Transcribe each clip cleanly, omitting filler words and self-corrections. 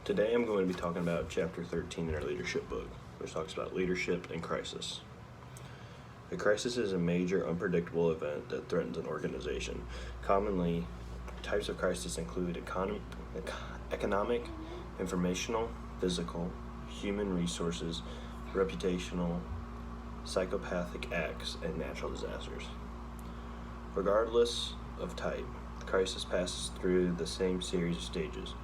Today I'm going to be talking about Chapter 13 in our leadership book, which talks about leadership and crisis. A crisis is a major, unpredictable event that threatens an organization. Commonly, types of crisis include economic, informational, physical, human resources, reputational, psychopathic acts, and natural disasters. Regardless of type, the crisis passes through the same series of stages.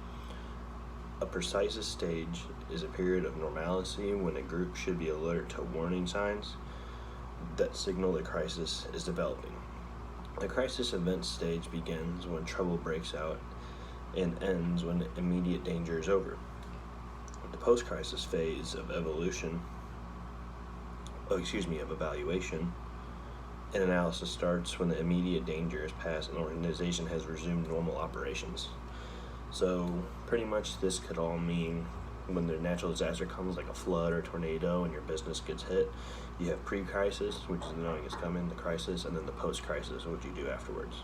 A precise stage is a period of normalcy when a group should be alert to warning signs that signal the crisis is developing. The crisis event stage begins when trouble breaks out and ends when immediate danger is over. The post-crisis phase of evaluation and analysis starts when the immediate danger is past and the organization has resumed normal operations. So pretty much this could all mean when the natural disaster comes, like a flood or tornado, and your business gets hit, you have pre-crisis, which is knowing it's coming, the crisis, and then the post-crisis, what you do afterwards.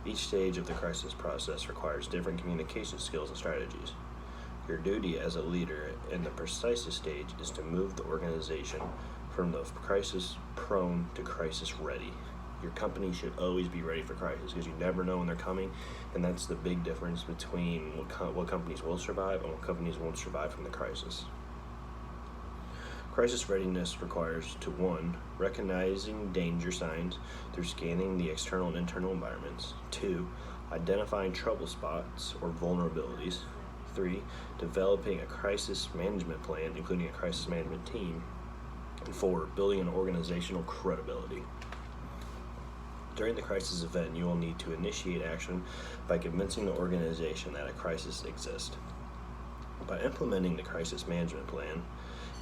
Each stage of the crisis process requires different communication skills and strategies. Your duty as a leader in the precise stage is to move the organization from the crisis-prone to crisis-ready. Your company should always be ready for crisis because you never know when they're coming, and that's the big difference between what companies will survive and what companies won't survive from the crisis. Crisis readiness requires to 1. Recognizing danger signs through scanning the external and internal environments. 2. Identifying trouble spots or vulnerabilities. 3. Developing a crisis management plan, including a crisis management team. And 4. Building an organizational credibility. During the crisis event, you will need to initiate action by convincing the organization that a crisis exists. By implementing the crisis management plan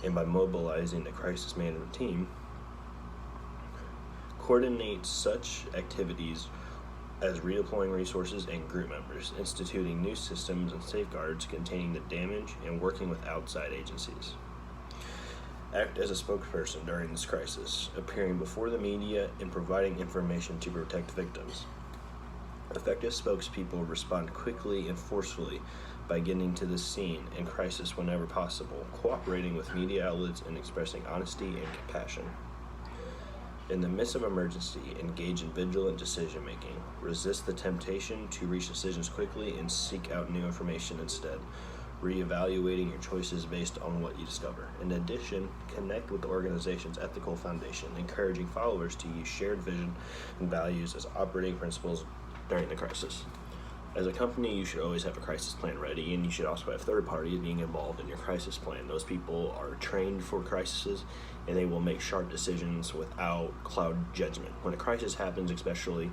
and by mobilizing the crisis management team, coordinate such activities as redeploying resources and group members, instituting new systems and safeguards containing the damage, and working with outside agencies. Act as a spokesperson during this crisis, appearing before the media and providing information to protect victims. Effective spokespeople respond quickly and forcefully by getting to the scene and crisis whenever possible, cooperating with media outlets and expressing honesty and compassion. In the midst of emergency, engage in vigilant decision-making. Resist the temptation to reach decisions quickly and seek out new information instead, reevaluating your choices based on what you discover. In addition, connect with the organization's ethical foundation, encouraging followers to use shared vision and values as operating principles during the crisis. As a company, you should always have a crisis plan ready, and you should also have third parties being involved in your crisis plan. Those people are trained for crises, and they will make sharp decisions without cloud judgment. When a crisis happens, especially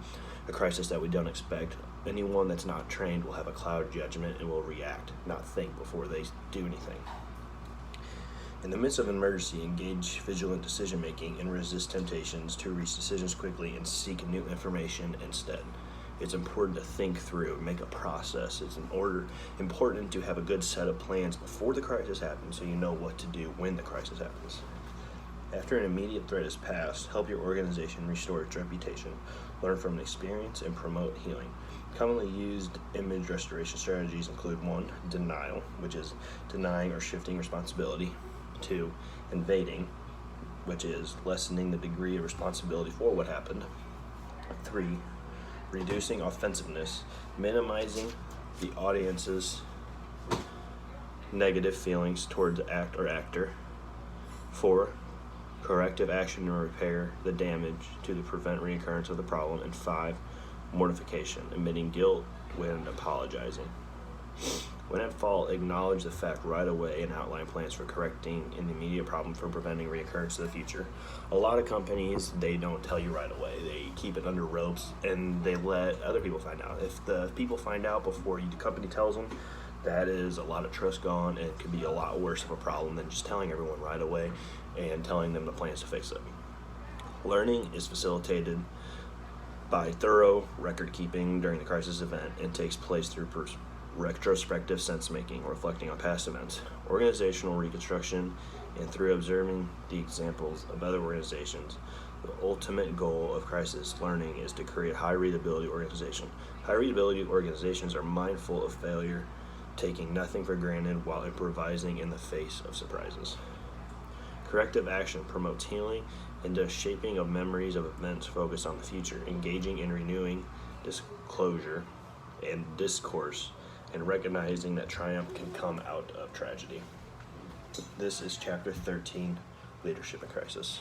a crisis that we don't expect, anyone that's not trained will have a cloud judgment and will react, not think before they do anything. In the midst of an emergency, engage vigilant decision-making and resist temptations to reach decisions quickly and seek new information instead. It's important to think through, make a process. It's important to have a good set of plans before the crisis happens so you know what to do when the crisis happens. After an immediate threat is passed, help your organization restore its reputation, learn from the experience, and promote healing. Commonly used image restoration strategies include 1. Denial, which is denying or shifting responsibility. 2. Invading, which is lessening the degree of responsibility for what happened. 3. Reducing offensiveness, minimizing the audience's negative feelings towards the act or actor. 4. Corrective action to repair the damage to prevent reoccurrence of the problem. And 5. Mortification, admitting guilt when apologizing. When at fault, acknowledge the fact right away and outline plans for correcting an immediate problem from preventing reoccurrence in the future. A lot of companies, they don't tell you right away. They keep it under ropes and they let other people find out. If the people find out before the company tells them, that is a lot of trust gone, and it could be a lot worse of a problem than just telling everyone right away and telling them the plans to fix it. Learning is facilitated by thorough record keeping during the crisis event and takes place through retrospective sense-making, reflecting on past events, organizational reconstruction, and through observing the examples of other organizations. The ultimate goal of crisis learning is to create a high readability organization. High readability organizations are mindful of failure taking nothing for granted while improvising in the face of surprises. Corrective action promotes healing and does shaping of memories of events focused on the future, engaging in renewing disclosure and discourse, and recognizing that triumph can come out of tragedy. This is Chapter 13, Leadership in Crisis.